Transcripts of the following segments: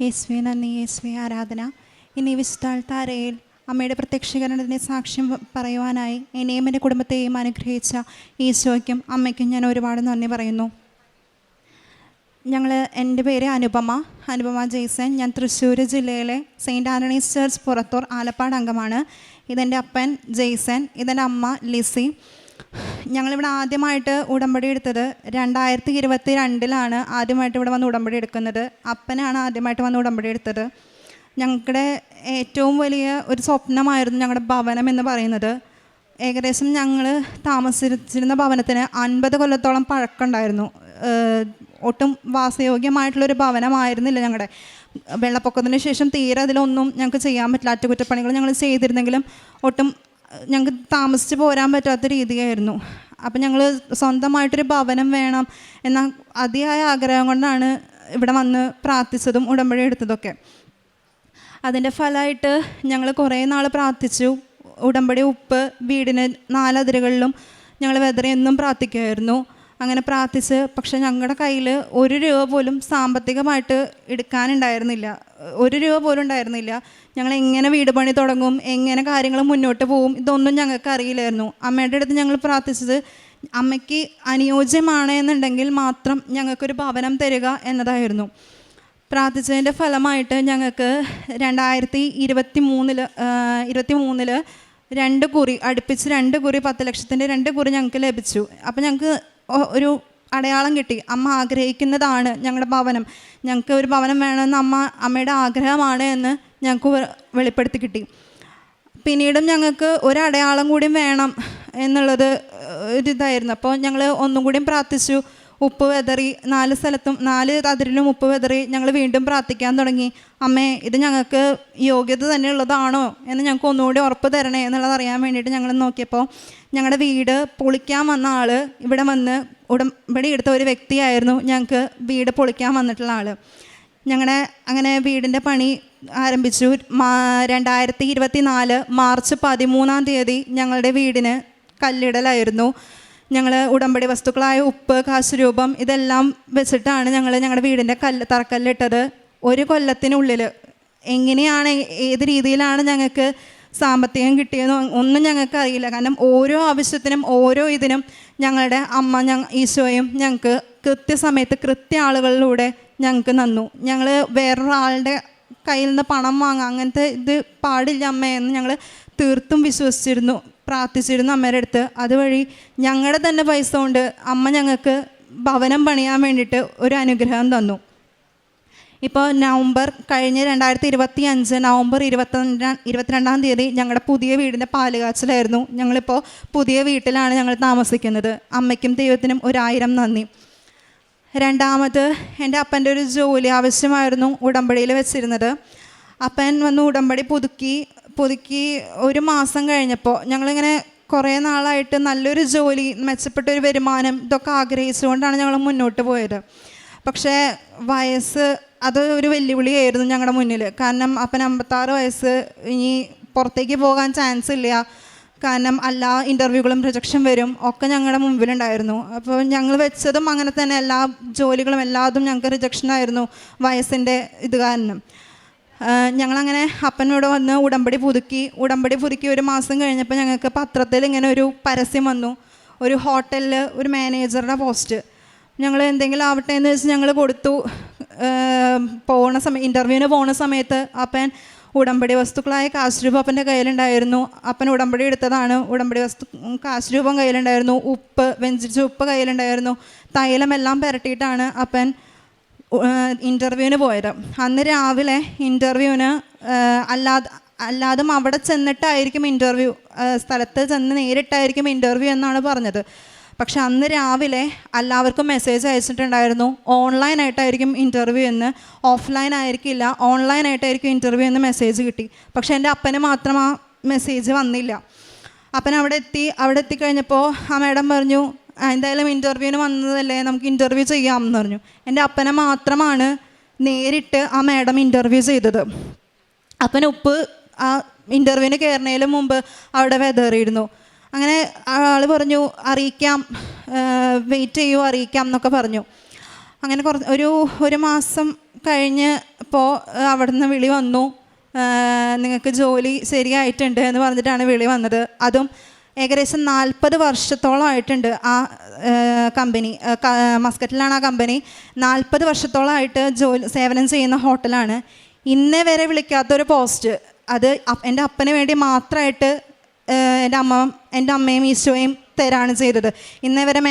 യേശുവേ നന്ദി, യേശുവേ ആരാധന. ഇനി വിശുദ്ധാൾത്താരയിൽ അമ്മയുടെ പ്രത്യക്ഷീകരണത്തിൻ്റെ സാക്ഷ്യം പറയുവാനായി എന്നെയും എൻ്റെ കുടുംബത്തെയും അനുഗ്രഹിച്ച ഈശോയ്ക്കും അമ്മയ്ക്കും ഞാൻ ഒരുപാട് നന്ദി പറയുന്നു. എൻ്റെ പേര് അനുപമ ജെയ്സൺ. ഞാൻ തൃശ്ശൂർ ജില്ലയിലെ saint Antony's church Purathur Alappad അംഗമാണ്. ഇതെൻ്റെ അപ്പൻ ജെയ്സൺ, ഇതെൻ്റെ അമ്മ ലിസി. ഞങ്ങളിവിടെ ആദ്യമായിട്ട് ഉടമ്പടി എടുത്തത് 2022 ആദ്യമായിട്ട് ഇവിടെ വന്ന് ഉടമ്പടി എടുക്കുന്നത്. അപ്പനാണ് ആദ്യമായിട്ട് വന്ന് ഉടമ്പടി എടുത്തത്. ഞങ്ങളുടെ ഏറ്റവും വലിയ ഒരു സ്വപ്നമായിരുന്നു ഞങ്ങളുടെ ഭവനം എന്ന് പറയുന്നത്. ഏകദേശം ഞങ്ങൾ താമസിച്ചിരുന്ന ഭവനത്തിന് 50 കൊല്ലത്തോളം പഴക്കമുണ്ടായിരുന്നു. ഒട്ടും വാസയോഗ്യമായിട്ടുള്ളൊരു ഭവനമായിരുന്നില്ല ഞങ്ങളുടെ. വെള്ളപ്പൊക്കത്തിന് ശേഷം തീരെ അതിലൊന്നും ഞങ്ങൾക്ക് ചെയ്യാൻ പറ്റില്ല. അറ്റകുറ്റപ്പണികൾ ഞങ്ങൾ ചെയ്തിരുന്നെങ്കിലും ഒട്ടും ഞങ്ങൾക്ക് താമസിച്ച് പോരാൻ പറ്റാത്ത രീതിയായിരുന്നു. അപ്പം ഞങ്ങൾ സ്വന്തമായിട്ടൊരു ഭവനം വേണം എന്ന അതിയായ ആഗ്രഹം കൊണ്ടാണ് ഇവിടെ വന്ന് പ്രാർത്ഥിച്ചതും ഉടമ്പടി എടുത്തതൊക്കെ. അതിൻ്റെ ഫലമായിട്ട് ഞങ്ങൾ കുറേ നാൾ പ്രാർത്ഥിച്ചു. ഉടമ്പടി ഉപ്പ് വീടിന് 4 അതിരുകളിലും ഞങ്ങൾ വെതറി എന്നും പ്രാർത്ഥിക്കുമായിരുന്നു. അങ്ങനെ പ്രാർത്ഥിച്ച് പക്ഷെ ഞങ്ങളുടെ കയ്യിൽ 1 രൂപ പോലും സാമ്പത്തികമായിട്ട് എടുക്കാനുണ്ടായിരുന്നില്ല. 1 രൂപ പോലും ഉണ്ടായിരുന്നില്ല. ഞങ്ങൾ എങ്ങനെ വീട് പണി തുടങ്ങും, എങ്ങനെ കാര്യങ്ങൾ മുന്നോട്ട് പോകും, ഇതൊന്നും ഞങ്ങൾക്ക് അറിയില്ലായിരുന്നു. അമ്മയുടെ അടുത്ത് ഞങ്ങൾ പ്രാർത്ഥിച്ചത് അമ്മയ്ക്ക് അനുയോജ്യമാണ് എന്നുണ്ടെങ്കിൽ മാത്രം ഞങ്ങൾക്കൊരു ഭവനം തരിക എന്നതായിരുന്നു. പ്രാർത്ഥിച്ചതിൻ്റെ ഫലമായിട്ട് ഞങ്ങൾക്ക് 2023 2 കുറി അടുപ്പിച്ച് 2 കുറി 10 ലക്ഷത്തിൻ്റെ 2 കുറി ഞങ്ങൾക്ക് ലഭിച്ചു. അപ്പം ഞങ്ങൾക്ക് ഒരു അടയാളം കിട്ടി. അമ്മ ആഗ്രഹിക്കുന്നതാണ് ഞങ്ങളുടെ ഭവനം. ഞങ്ങൾക്ക് ഒരു ഭവനം വേണമെന്ന് അമ്മയുടെ ആഗ്രഹമാണ് എന്ന് ഞങ്ങൾക്ക് വെളിപ്പെടുത്തി കിട്ടി. പിന്നീടും ഞങ്ങൾക്ക് ഒരു അടയാളം കൂടി വേണം എന്നുള്ളത് ഒരിതായിരുന്നു. അപ്പോൾ ഞങ്ങൾ ഒന്നും കൂടിയും പ്രാർത്ഥിച്ചു. ഉപ്പ് വെതറി 4 സ്ഥലത്തും 4 അതിരിലും ഉപ്പ് വെതറി ഞങ്ങൾ വീണ്ടും പ്രാർത്ഥിക്കാൻ തുടങ്ങി. അമ്മേ, ഇത് ഞങ്ങൾക്ക് യോഗ്യത തന്നെ ഉള്ളതാണോ എന്ന് ഞങ്ങൾക്ക് ഒന്നുകൂടി ഉറപ്പ് തരണേ എന്നുള്ളത് അറിയാൻ വേണ്ടിയിട്ട് ഞങ്ങൾ നോക്കിയപ്പോൾ ഞങ്ങളുടെ വീട് പൊളിക്കാൻ വന്ന ആൾ ഇവിടെ വന്ന് ഉടമ്പടി എടുത്ത ഒരു വ്യക്തിയായിരുന്നു ഞങ്ങൾക്ക് വീട് പൊളിക്കാൻ വന്നിട്ടുള്ള ആൾ. അങ്ങനെ വീടിൻ്റെ പണി ആരംഭിച്ചു. 2024 മാർച്ച് 13 ഞങ്ങളുടെ വീടിന് കല്ലിടലായിരുന്നു. ഞങ്ങൾ ഉടമ്പടി വസ്തുക്കളായ ഉപ്പ്, കാശുരൂപം ഇതെല്ലാം വെച്ചിട്ടാണ് ഞങ്ങളുടെ വീടിൻ്റെ തറക്കല്ലിട്ടത്. 1 കൊല്ലത്തിനുള്ളിൽ എങ്ങനെയാണ് ഏത് രീതിയിലാണ് ഞങ്ങൾക്ക് സാമ്പത്തികം കിട്ടിയതെന്ന് ഒന്നും ഞങ്ങൾക്ക് അറിയില്ല. കാരണം ഓരോ ആവശ്യത്തിനും ഓരോ ഇതിനും ഞങ്ങളുടെ അമ്മ ഈശോയും ഞങ്ങൾക്ക് കൃത്യസമയത്ത് ആളുകളിലൂടെ ഞങ്ങൾക്ക് തന്നു. ഞങ്ങൾ വേറൊരാളുടെ കയ്യിൽ നിന്ന് പണം വാങ്ങാം, അങ്ങനത്തെ ഇത് പാടില്ല അമ്മയെന്ന് ഞങ്ങൾ തീർത്തും വിശ്വസിച്ചിരുന്നു, പ്രാർത്ഥിച്ചിരുന്നു അമ്മയുടെ അടുത്ത്. അതുവഴി ഞങ്ങളുടെ തന്നെ പൈസ കൊണ്ട് അമ്മ ഞങ്ങൾക്ക് ഭവനം പണിയാൻ വേണ്ടിയിട്ട് ഒരു അനുഗ്രഹം തന്നു. ഇപ്പോൾ കഴിഞ്ഞ 2025 നവംബർ 22 ഞങ്ങളുടെ പുതിയ വീടിൻ്റെ പാലുകാച്ചലായിരുന്നു. ഞങ്ങളിപ്പോൾ പുതിയ വീട്ടിലാണ് ഞങ്ങൾ താമസിക്കുന്നത്. അമ്മയ്ക്കും ദൈവത്തിനും 1000 നന്ദി. രണ്ടാമത് എൻ്റെ അപ്പൻ്റെ ഒരു ജോലി ആവശ്യമായിരുന്നു ഉടമ്പടിയിൽ വെച്ചിരുന്നത്. അപ്പൻ വന്ന് ഉടമ്പടി പുതുക്കി 1 മാസം കഴിഞ്ഞപ്പോൾ ഞങ്ങളിങ്ങനെ കുറേ നാളായിട്ട് നല്ലൊരു ജോലി, മെച്ചപ്പെട്ടൊരു വരുമാനം ഇതൊക്കെ ആഗ്രഹിച്ചുകൊണ്ടാണ് ഞങ്ങൾ മുന്നോട്ട് പോയത്. പക്ഷേ വയസ്സ് അത് ഒരു വെല്ലുവിളിയായിരുന്നു ഞങ്ങളുടെ മുന്നിൽ. കാരണം അപ്പൻ 56 വയസ്സ്, ഇനി പുറത്തേക്ക് പോകാൻ ചാൻസ് ഇല്ല. കാരണം എല്ലാ ഇൻ്റർവ്യൂകളും റിജക്ഷൻ വരും ഒക്കെ ഞങ്ങളുടെ മുമ്പിലുണ്ടായിരുന്നു. അപ്പോൾ ഞങ്ങൾ വെച്ചതും അങ്ങനെ തന്നെ എല്ലാ ജോലികളും എല്ലാതും ഞങ്ങൾക്ക് റിജക്ഷനായിരുന്നു വയസ്സിൻ്റെ ഇത് കാരണം. ഞങ്ങളങ്ങനെ അപ്പനോട് വന്ന് ഉടമ്പടി പുതുക്കി 1 മാസം കഴിഞ്ഞപ്പോൾ ഞങ്ങൾക്ക് പത്രത്തിൽ ഇങ്ങനെ ഒരു പരസ്യം വന്നു. ഒരു ഹോട്ടലിൽ ഒരു മാനേജറുടെ പോസ്റ്റ്. ഞങ്ങൾ എന്തെങ്കിലും ആവട്ടെ എന്ന് വെച്ച് ഞങ്ങൾ കൊടുത്തു. ഇൻ്റർവ്യൂവിന് പോകുന്ന സമയത്ത് അപ്പൻ ഉടമ്പടി വസ്തുക്കളായ കാശുരൂപം അപ്പൻ്റെ കയ്യിലുണ്ടായിരുന്നു. അപ്പൻ ഉടമ്പടി എടുത്തതാണ്. കാശുരൂപം കയ്യിലുണ്ടായിരുന്നു. ഉപ്പ്, വെഞ്ചിച്ച ഉപ്പ് കയ്യിലുണ്ടായിരുന്നു. തൈലമെല്ലാം പുരട്ടിയിട്ടാണ് അപ്പൻ ഇൻ്റർവ്യൂവിന് പോയത്. അന്ന് രാവിലെ ഇൻ്റർവ്യൂവിന് അല്ലാതും അവിടെ ചെന്നിട്ടായിരിക്കും ഇൻ്റർവ്യൂ, സ്ഥലത്ത് ചെന്ന് നേരിട്ടായിരിക്കും ഇൻ്റർവ്യൂ എന്നാണ് പറഞ്ഞത്. പക്ഷെ അന്ന് രാവിലെ എല്ലാവർക്കും മെസ്സേജ് അയച്ചിട്ടുണ്ടായിരുന്നു ഓൺലൈനായിട്ടായിരിക്കും ഇൻ്റർവ്യൂ എന്ന്. ഓഫ്ലൈൻ ആയിരിക്കില്ല, ഓൺലൈനായിട്ടായിരിക്കും ഇൻ്റർവ്യൂ എന്ന് മെസ്സേജ് കിട്ടി. പക്ഷെ എൻ്റെ അപ്പന് മാത്രം ആ മെസ്സേജ് വന്നില്ല. അപ്പൻ അവിടെ എത്തിക്കഴിഞ്ഞപ്പോൾ ആ മാഡം പറഞ്ഞു, എന്തായാലും ഇൻ്റർവ്യൂവിന് വന്നതല്ലേ, നമുക്ക് ഇൻ്റർവ്യൂ ചെയ്യാമെന്ന് പറഞ്ഞു. എൻ്റെ അപ്പനെ മാത്രമാണ് നേരിട്ട് ആ മാഡം ഇൻ്റർവ്യൂ ചെയ്തത്. അപ്പൻ ഉപ്പ് ആ ഇൻ്റർവ്യൂവിന് കയറുന്നതിന് മുമ്പ് അവിടെ വെതറിയിരുന്നു. അങ്ങനെ ആൾ പറഞ്ഞു അറിയിക്കാം, വെയിറ്റ് ചെയ്യൂ, അറിയിക്കാം എന്നൊക്കെ പറഞ്ഞു. അങ്ങനെ 1 മാസം കഴിഞ്ഞ് അപ്പോൾ അവിടെ നിന്ന് വിളി വന്നു, നിങ്ങൾക്ക് ജോലി ശരിയായിട്ടുണ്ട് എന്ന് പറഞ്ഞിട്ടാണ് വിളി വന്നത്. അതും ഏകദേശം 40 വർഷത്തോളമായിട്ടുണ്ട് ആ കമ്പനി. മസ്കറ്റിലാണ് ആ കമ്പനി. 40 വർഷത്തോളമായിട്ട് സേവനം ചെയ്യുന്ന ഹോട്ടലാണ്. ഇന്നേ വരെ വിളിക്കാത്തൊരു പോസ്റ്റ്, അത് എൻ്റെ അപ്പന് വേണ്ടി മാത്രമായിട്ട് എൻ്റെ അമ്മയും ഈശോയും തരാണ് ചെയ്തത്. ഇന്നേ വരെ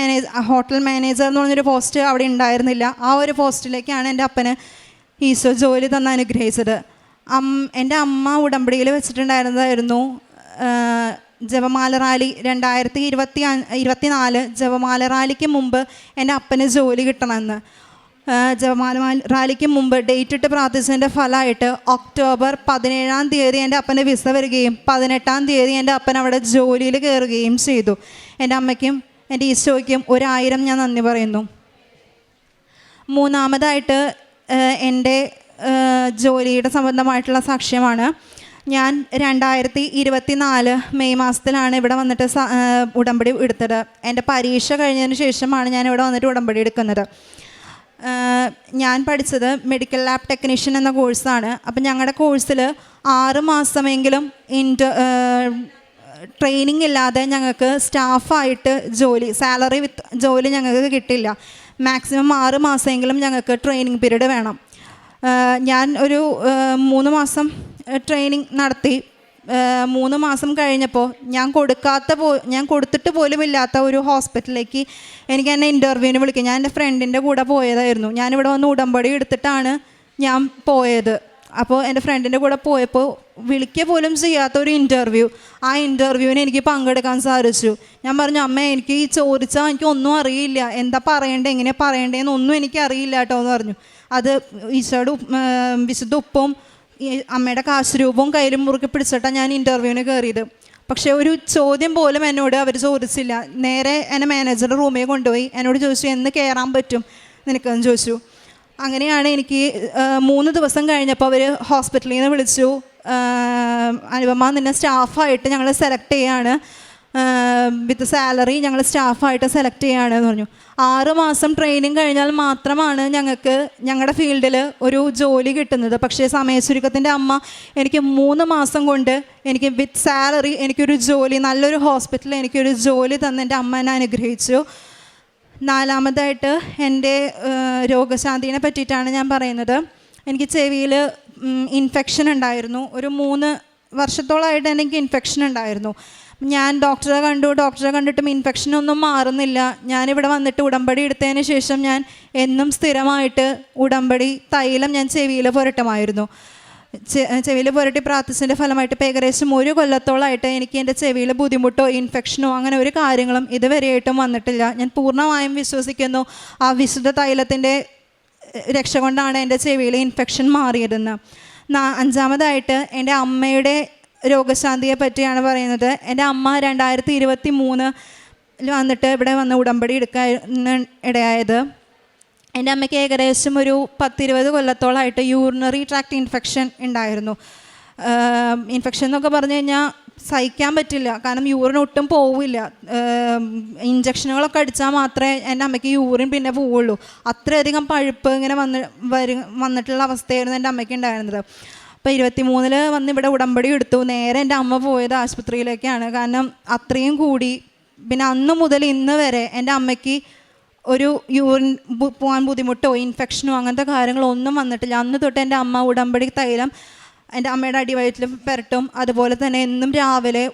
ഹോട്ടൽ മാനേജർ എന്ന് പറഞ്ഞൊരു പോസ്റ്റ് അവിടെ ഉണ്ടായിരുന്നില്ല. ആ ഒരു പോസ്റ്റിലേക്കാണ് എൻ്റെ അപ്പന് ഈശോ ജോലി തന്ന് അനുഗ്രഹിച്ചത്. എൻ്റെ അമ്മ ഉടമ്പടിയിൽ വെച്ചിട്ടുണ്ടായിരുന്നതായിരുന്നു ജപമാല റാലി 2024 ജപമാല റാലിക്ക് മുമ്പ് എൻ്റെ അപ്പന് ജോലി കിട്ടണമെന്ന്. ജപമാല റാലിക്ക് മുമ്പ് ഡേറ്റ് ഇട്ട് പ്രാർത്ഥിച്ചതിൻ്റെ ഫലമായിട്ട് ഒക്ടോബർ 17-ാം തീയതി എൻ്റെ അപ്പന് വിസ വരികയും 18-ാം തീയതി എൻ്റെ അപ്പൻ അവിടെ ജോലിയിൽ കയറുകയും ചെയ്തു. എൻ്റെ അമ്മയ്ക്കും എൻ്റെ ഈശോയ്ക്കും 1000 ഞാൻ നന്ദി പറയുന്നു. മൂന്നാമതായിട്ട് എൻ്റെ ജോലിയുടെ സംബന്ധമായിട്ടുള്ള സാക്ഷ്യമാണ്. ഞാൻ 2024 മെയ് മാസത്തിലാണ് ഇവിടെ വന്നിട്ട് ഉടമ്പടി എടുത്തത്. എൻ്റെ പരീക്ഷ കഴിഞ്ഞതിന് ശേഷമാണ് ഞാൻ ഇവിടെ വന്നിട്ട് ഉടമ്പടി എടുക്കുന്നത്. ഞാൻ പഠിച്ചത് മെഡിക്കൽ ലാബ് ടെക്നീഷ്യൻ എന്ന കോഴ്സാണ്. അപ്പം ഞങ്ങളുടെ കോഴ്സിൽ 6 മാസമെങ്കിലും ട്രെയിനിങ് ഇല്ലാതെ ഞങ്ങൾക്ക് സ്റ്റാഫായിട്ട് സാലറി വിത്ത് ജോലി ഞങ്ങൾക്ക് കിട്ടില്ല. മാക്സിമം 6 മാസമെങ്കിലും ഞങ്ങൾക്ക് ട്രെയിനിങ് പീരീഡ് വേണം. ഞാൻ ഒരു 3 മാസം ട്രെയിനിങ് നടത്തി. 3 മാസം കഴിഞ്ഞപ്പോൾ ഞാൻ കൊടുത്തിട്ട് പോലും ഇല്ലാത്ത ഒരു ഹോസ്പിറ്റലിലേക്ക് എനിക്ക് എന്നെ ഇൻ്റർവ്യൂവിന് വിളിക്കും. ഞാൻ എൻ്റെ ഫ്രണ്ടിൻ്റെ കൂടെ പോയതായിരുന്നു. ഞാനിവിടെ വന്ന് ഉടമ്പടി എടുത്തിട്ടാണ് ഞാൻ പോയത്. അപ്പോൾ എൻ്റെ ഫ്രണ്ടിൻ്റെ കൂടെ പോയപ്പോൾ വിളിക്കുക പോലും ചെയ്യാത്തൊരു ഇൻ്റർവ്യൂ. ആ ഇൻ്റർവ്യൂവിന് എനിക്ക് പങ്കെടുക്കാൻ സാധിച്ചു. ഞാൻ പറഞ്ഞു, അമ്മ എനിക്ക് ഈ ചോദിച്ചാൽ എനിക്കൊന്നും അറിയില്ല, എന്താ പറയണ്ടേ എങ്ങനെയാണ് പറയണ്ടേന്നൊന്നും എനിക്ക് അറിയില്ല കേട്ടോ എന്ന് പറഞ്ഞു. അത് ഈശോയുടെ വിശുദ്ധ ഉപ്പും അമ്മയുടെ കാശുരൂപവും കയ്യിലും മുറുക്കി പിടിച്ചിട്ടാണ് ഞാൻ ഇൻ്റർവ്യൂവിന് കയറിയത്. പക്ഷേ ഒരു ചോദ്യം പോലും എന്നോട് അവർ ചോദിച്ചില്ല. നേരെ എന്നെ മാനേജറുടെ റൂമിൽ കൊണ്ടുപോയി എന്നോട് ചോദിച്ചു, എന്ന് കയറാൻ പറ്റും നിനക്കെന്ന് ചോദിച്ചു. അങ്ങനെയാണ് എനിക്ക് 3 ദിവസം കഴിഞ്ഞപ്പോൾ അവർ ഹോസ്പിറ്റലിൽ നിന്ന് വിളിച്ചു, അനുപമ നിന്നെ സ്റ്റാഫായിട്ട് ഞങ്ങൾ സെലക്ട് ചെയ്യാണ്, വിത്ത് സാലറി ഞങ്ങൾ സ്റ്റാഫായിട്ട് സെലക്ട് ചെയ്യുകയാണെന്ന് പറഞ്ഞു. 6 മാസം ട്രെയിനിങ് കഴിഞ്ഞാൽ മാത്രമാണ് ഞങ്ങൾക്ക് ഞങ്ങളുടെ ഫീൽഡിൽ ഒരു ജോലി കിട്ടുന്നത്. പക്ഷേ സമയച്ചുരുക്കത്തിൻ്റെ അമ്മ എനിക്ക് 3 മാസം കൊണ്ട് എനിക്ക് വിത്ത് സാലറി എനിക്കൊരു ജോലി, നല്ലൊരു ഹോസ്പിറ്റലിൽ എനിക്കൊരു ജോലി തന്ന് എൻ്റെ അമ്മ എന്നെ അനുഗ്രഹിച്ചു. 4മതായിട്ട് എൻ്റെ രോഗശാന്തിനെ പറ്റിയിട്ടാണ് ഞാൻ പറയുന്നത്. എനിക്ക് ചെവിയിൽ ഇൻഫെക്ഷൻ ഉണ്ടായിരുന്നു. ഒരു 3 വർഷത്തോളമായിട്ട് എനിക്ക് ഇൻഫെക്ഷൻ ഉണ്ടായിരുന്നു. ഞാൻ ഡോക്ടറെ കണ്ടിട്ടും ഇൻഫെക്ഷനൊന്നും മാറുന്നില്ല. ഞാനിവിടെ വന്നിട്ട് ഉടമ്പടി എടുത്തതിന് ശേഷം ഞാൻ എന്നും സ്ഥിരമായിട്ട് ഉടമ്പടി തൈലം ഞാൻ ചെവിയിൽ പുരട്ടുമായിരുന്നു. ചെവിയിൽ പുരട്ടി പ്രാർത്ഥിച്ചതിൻ്റെ ഫലമായിട്ട് ഇപ്പോൾ ഏകദേശം 1 കൊല്ലത്തോളമായിട്ട് എനിക്ക് എൻ്റെ ചെവിയിൽ ബുദ്ധിമുട്ടോ ഇൻഫെക്ഷനോ അങ്ങനെ ഒരു കാര്യങ്ങളും ഇതുവരെയായിട്ടും വന്നിട്ടില്ല. ഞാൻ പൂർണ്ണമായും വിശ്വസിക്കുന്നു ആ വിശുദ്ധ തൈലത്തിൻ്റെ രക്ഷ കൊണ്ടാണ് എൻ്റെ ചെവിയിലെ ഇൻഫെക്ഷൻ മാറിയതെന്ന്. 5മതായിട്ട് എൻ്റെ അമ്മയുടെ രോഗശാന്തിയെ പറ്റിയാണ് പറയുന്നത്. എൻ്റെ അമ്മ 2023 വന്നിട്ട് ഇവിടെ വന്ന് ഉടമ്പടി എടുക്കാൻ ഇടയായത്. എൻ്റെ അമ്മയ്ക്ക് ഏകദേശം ഒരു 10-20 കൊല്ലത്തോളമായിട്ട് യൂറിനറി ട്രാക്ട് ഇൻഫെക്ഷൻ ഉണ്ടായിരുന്നു. ഇൻഫെക്ഷൻ എന്നൊക്കെ പറഞ്ഞു കഴിഞ്ഞാൽ സഹിക്കാൻ പറ്റില്ല, കാരണം യൂറിൻ ഒട്ടും പോവില്ല. ഇഞ്ചക്ഷനുകളൊക്കെ അടിച്ചാൽ മാത്രമേ എൻ്റെ അമ്മയ്ക്ക് യൂറിൻ പിന്നെ പോവുള്ളൂ. അത്രയധികം പഴുപ്പ് ഇങ്ങനെ വന്നിട്ടുള്ള അവസ്ഥയായിരുന്നു എൻ്റെ അമ്മയ്ക്ക് ഉണ്ടായിരുന്നത്. അപ്പോൾ 23 വന്ന് ഇവിടെ ഉടമ്പടി എടുത്തു. നേരെ എൻ്റെ അമ്മ പോയത് ആശുപത്രിയിലേക്കാണ്, കാരണം അത്രയും കൂടി. പിന്നെ അന്ന് മുതൽ ഇന്ന് വരെ എൻ്റെ അമ്മയ്ക്ക് ഒരു യൂറിൻ പോകാൻ ബുദ്ധിമുട്ടോ ഇൻഫെക്ഷനോ അങ്ങനത്തെ കാര്യങ്ങളൊന്നും വന്നിട്ടില്ല. അന്ന് തൊട്ട് എൻ്റെ അമ്മ ഉടമ്പടി തൈലം എൻ്റെ അമ്മയുടെ അടിവയറ്റിൽ പുരട്ടും. അതുപോലെ തന്നെ എന്നും രാവിലെ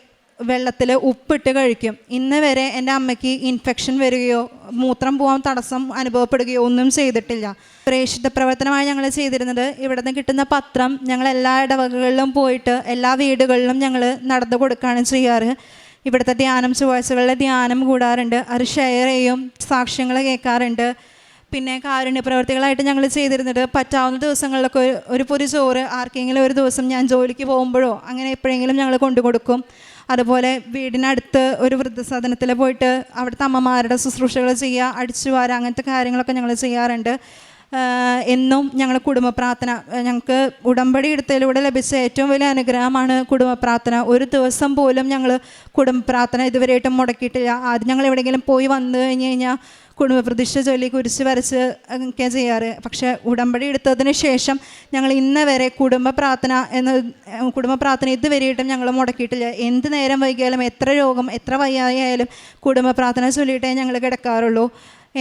വെള്ളത്തിൽ ഉപ്പിട്ട് കഴിക്കും. ഇന്ന് വരെ എൻ്റെ അമ്മയ്ക്ക് ഇൻഫെക്ഷൻ വരികയോ മൂത്രം പോകാൻ തടസ്സം അനുഭവപ്പെടുകയോ ഒന്നും ചെയ്തിട്ടില്ല. പ്രേക്ഷിത പ്രവർത്തനമായി ഞങ്ങൾ ചെയ്തിരുന്നത്, ഇവിടെ നിന്ന് കിട്ടുന്ന പത്രം ഞങ്ങൾ എല്ലാ ഇടവകകളിലും പോയിട്ട് എല്ലാ വീടുകളിലും ഞങ്ങൾ നടന്നു കൊടുക്കുകയാണ് ചെയ്യാറ്. ഇവിടുത്തെ ധ്യാനം, ചൊവ്വാഴ്ചകളിലെ ധ്യാനം കൂടാറുണ്ട്, അത് ഷെയർ ചെയ്യും, സാക്ഷ്യങ്ങൾ കേൾക്കാറുണ്ട്. പിന്നെ കാരുണ്യ പ്രവർത്തികളായിട്ട് ഞങ്ങൾ ചെയ്തിരുന്നത്, പറ്റാവുന്ന ദിവസങ്ങളിലൊക്കെ ഒരു പൊരി ചോറ് ആർക്കെങ്കിലും ഒരു ദിവസം ഞാൻ ജോലിക്ക് പോകുമ്പോഴോ അങ്ങനെ എപ്പോഴെങ്കിലും ഞങ്ങൾ കൊണ്ടു കൊടുക്കും. അതുപോലെ വീടിനടുത്ത് ഒരു വൃദ്ധസദനത്തിൽ പോയിട്ട് അവിടുത്തെ അമ്മമാരുടെ ശുശ്രൂഷകൾ ചെയ്യുക, അടിച്ചുവാരുക, അങ്ങനത്തെ കാര്യങ്ങളൊക്കെ ഞങ്ങൾ ചെയ്യാറുണ്ട്. എന്നും ഞങ്ങൾ കുടുംബ പ്രാർത്ഥന, ഞങ്ങൾക്ക് ഉടമ്പടി എടുത്തതിലൂടെ ലഭിച്ച ഏറ്റവും വലിയ അനുഗ്രഹമാണ് കുടുംബ പ്രാർത്ഥന. ഒരു ദിവസം പോലും ഞങ്ങൾ കുടുംബ പ്രാർത്ഥന ഇതുവരെയായിട്ടും മുടക്കിയിട്ടില്ല. ആദ്യം ഞങ്ങൾ എവിടെയെങ്കിലും പോയി വന്നു കഴിഞ്ഞാൽ കുടുംബ പ്രതിഷ്ഠ ചൊല്ലി കുരിശ് വരച്ച് ഒക്കെ ചെയ്യാറ്. പക്ഷേ ഉടമ്പടി എടുത്തതിന് ശേഷം ഞങ്ങൾ ഇന്ന് വരെ കുടുംബ പ്രാർത്ഥന ഇതുവരെയായിട്ടും ഞങ്ങൾ മുടക്കിയിട്ടില്ല. എന്ത് നേരം വൈകിയാലും, എത്ര രോഗം, എത്ര വയ്യായാലും കുടുംബ പ്രാർത്ഥന ചൊല്ലിയിട്ടേ ഞങ്ങൾ കിടക്കാറുള്ളൂ.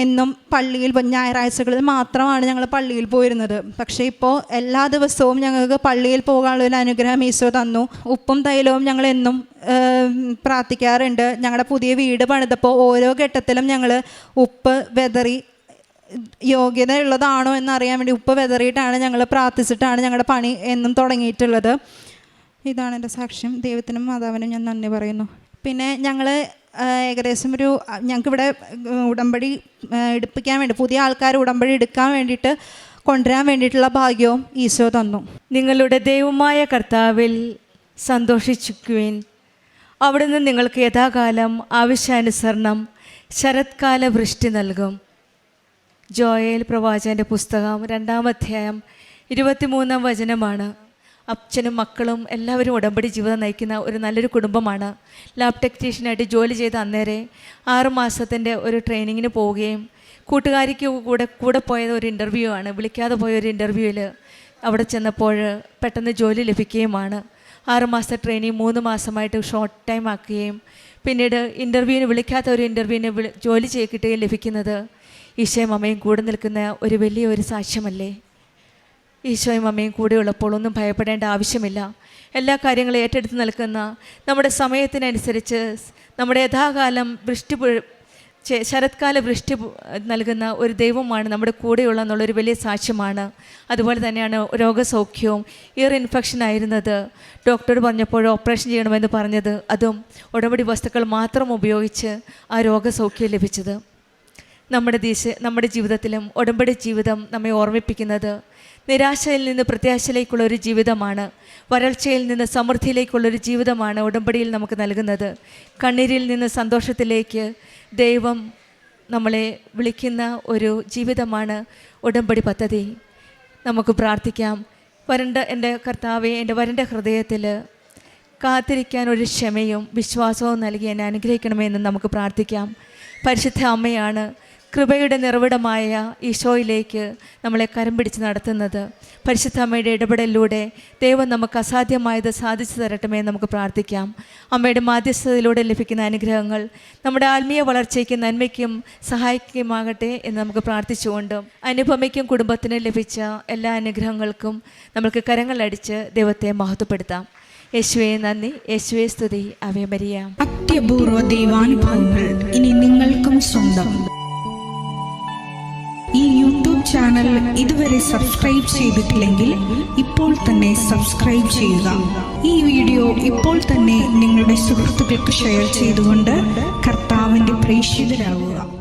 എന്നും പള്ളിയിൽ ഞായറാഴ്ചകളിൽ മാത്രമാണ് ഞങ്ങൾ പള്ളിയിൽ പോയിരുന്നത്. പക്ഷേ ഇപ്പോൾ എല്ലാ ദിവസവും ഞങ്ങൾക്ക് പള്ളിയിൽ പോകാനുള്ളൊരു അനുഗ്രഹം ഈശോ തന്നു. ഉപ്പും തൈലവും ഞങ്ങൾ എന്നും പ്രാർത്ഥിക്കാറുണ്ട്. ഞങ്ങളുടെ പുതിയ വീട് പണിതപ്പോൾ ഓരോ ഘട്ടത്തിലും ഞങ്ങൾ ഉപ്പ് വെതറി, യോഗ്യത ഉള്ളതാണോ എന്നറിയാൻ വേണ്ടി ഉപ്പ് വെതറിയിട്ടാണ് ഞങ്ങൾ പ്രാർത്ഥിച്ചിട്ടാണ് ഞങ്ങളുടെ പണി എന്നും തുടങ്ങിയിട്ടുള്ളത്. ഇതാണ് എൻ്റെ സാക്ഷ്യം. ദൈവത്തിനും മാതാവിനും ഞാൻ നന്ദി പറയുന്നു. പിന്നെ ഞങ്ങൾ ഏകദേശം ഞങ്ങൾക്കിവിടെ ഉടമ്പടി എടുപ്പിക്കാൻ വേണ്ടി, പുതിയ ആൾക്കാർ ഉടമ്പടി എടുക്കാൻ വേണ്ടിയിട്ട് കൊണ്ടുവരാൻ വേണ്ടിയിട്ടുള്ള ഭാഗ്യവും ഈശോ തന്നു. നിങ്ങളുടെ ദൈവമായ കർത്താവിൽ സന്തോഷിക്കുവിൻ. അവിടുന്ന് നിങ്ങൾക്ക് യഥാകാലം ആവശ്യാനുസരണം ശരത്കാല വൃഷ്ടി നൽകും. ജോയേൽ പ്രവാചകൻ്റെ പുസ്തകം 2-ാം അധ്യായം 23-ാം വചനമാണ്. അച്ഛനും മക്കളും എല്ലാവരും ഉടമ്പടി ജീവിതം നയിക്കുന്ന ഒരു നല്ലൊരു കുടുംബമാണ്. ലാബ് ടെക്നീഷ്യനായിട്ട് ജോലി ചെയ്ത അന്നേരെ 6 മാസത്തിൻ്റെ ഒരു ട്രെയിനിങ്ങിന് പോവുകയും കൂട്ടുകാരിക്ക് കൂടെ പോയത് ഒരു ഇൻ്റർവ്യൂ ആണ്. വിളിക്കാതെ പോയ ഒരു ഇൻ്റർവ്യൂവിൽ അവിടെ ചെന്നപ്പോൾ പെട്ടെന്ന് ജോലി ലഭിക്കുകയുമാണ്. 6 മാസത്തെ ട്രെയിനിങ് 3 മാസമായിട്ട് ഷോർട്ട് ടൈം ആക്കുകയും പിന്നീട് വിളിക്കാത്ത ഒരു ഇൻ്റർവ്യൂവിന് ജോലി കിട്ടുകയും ലഭിക്കുന്നത് ഈശോയും അമ്മയും കൂടെ നിൽക്കുന്ന ഒരു വലിയൊരു സാക്ഷ്യമല്ലേ? ഈശോയും അമ്മയും കൂടെ ഉള്ളപ്പോൾ ഒന്നും ഭയപ്പെടേണ്ട ആവശ്യമില്ല. എല്ലാ കാര്യങ്ങളും ഏറ്റെടുത്ത് നിൽക്കുന്ന, നമ്മുടെ സമയത്തിനനുസരിച്ച് നമ്മുടെ യഥാകാലം ശരത്കാല വൃഷ്ടി നൽകുന്ന ഒരു ദൈവമാണ് നമ്മുടെ കൂടെയുള്ള എന്നുള്ളൊരു വലിയ സാക്ഷ്യമാണ്. അതുപോലെ തന്നെയാണ് രോഗസൗഖ്യവും. ഇയർ ഇൻഫെക്ഷൻ ആയിരുന്നത്, ഡോക്ടറോട് പറഞ്ഞപ്പോൾ ഓപ്പറേഷൻ ചെയ്യണമെന്ന് പറഞ്ഞത്, അതും ഉടമ്പടി വസ്തുക്കൾ മാത്രം ഉപയോഗിച്ച് ആ രോഗസൗഖ്യം ലഭിച്ചത്. നമ്മുടെ ജീവിതത്തിലും ഉടമ്പടി ജീവിതം നമ്മെ ഓർമ്മിപ്പിക്കുന്നത് നിരാശയിൽ നിന്ന് പ്രത്യാശയിലേക്കുള്ള ഒരു ജീവിതമാണ്. വരൾച്ചയിൽ നിന്ന് സമൃദ്ധിയിലേക്കുള്ളൊരു ജീവിതമാണ് ഉടമ്പടിയിൽ നമുക്ക് നൽകുന്നത്. കണ്ണീരിൽ നിന്ന് സന്തോഷത്തിലേക്ക് ദൈവം നമ്മളെ വിളിക്കുന്ന ഒരു ജീവിതമാണ് ഉടമ്പടി പദ്ധതി. നമുക്ക് പ്രാർത്ഥിക്കാം. എൻ്റെ കർത്താവെ, എൻ്റെ വരൻ്റെ ഹൃദയത്തിൽ കാത്തിരിക്കാൻ ഒരു ക്ഷമയും വിശ്വാസവും നൽകി എന്നെ അനുഗ്രഹിക്കണമെന്ന് നമുക്ക് പ്രാർത്ഥിക്കാം. പരിശുദ്ധ അമ്മയാണ് കൃപയുടെ നിറവിടമായ ഈശോയിലേക്ക് നമ്മളെ കരം പിടിച്ച് നടത്തുന്നത്. പരിശുദ്ധ അമ്മയുടെ ഇടപെടലിലൂടെ ദൈവം നമുക്ക് അസാധ്യമായത് സാധിച്ചു തരട്ടെന്ന് നമുക്ക് പ്രാർത്ഥിക്കാം. അമ്മയുടെ മാധ്യസ്ഥതയിലൂടെ ലഭിക്കുന്ന അനുഗ്രഹങ്ങൾ നമ്മുടെ ആത്മീയ വളർച്ചയ്ക്കും നന്മയ്ക്കും സഹായിക്കുമാകട്ടെ എന്ന് നമുക്ക് പ്രാർത്ഥിച്ചുകൊണ്ട് അനുപമയ്ക്കും കുടുംബത്തിനും ലഭിച്ച എല്ലാ അനുഗ്രഹങ്ങൾക്കും നമുക്ക് കരങ്ങളടിച്ച് ദൈവത്തെ മഹത്വപ്പെടുത്താം. യേശുവേ നന്ദി, യേശുവേ സ്തുതി, അവേ മരിയ. അത്യപൂർവ ദൈവാനുഭവങ്ങൾ ഇനി നിങ്ങൾക്കും സ്വന്തം. ഈ യൂട്യൂബ് ചാനൽ ഇതുവരെ സബ്സ്ക്രൈബ് ചെയ്തിട്ടില്ലെങ്കിൽ ഇപ്പോൾ തന്നെ സബ്സ്ക്രൈബ് ചെയ്യുക. ഈ വീഡിയോ ഇപ്പോൾ തന്നെ നിങ്ങളുടെ സുഹൃത്തുക്കൾക്ക് ഷെയർ ചെയ്തുകൊണ്ട് കർത്താവിൻ്റെ പ്രേക്ഷിതരാകുക.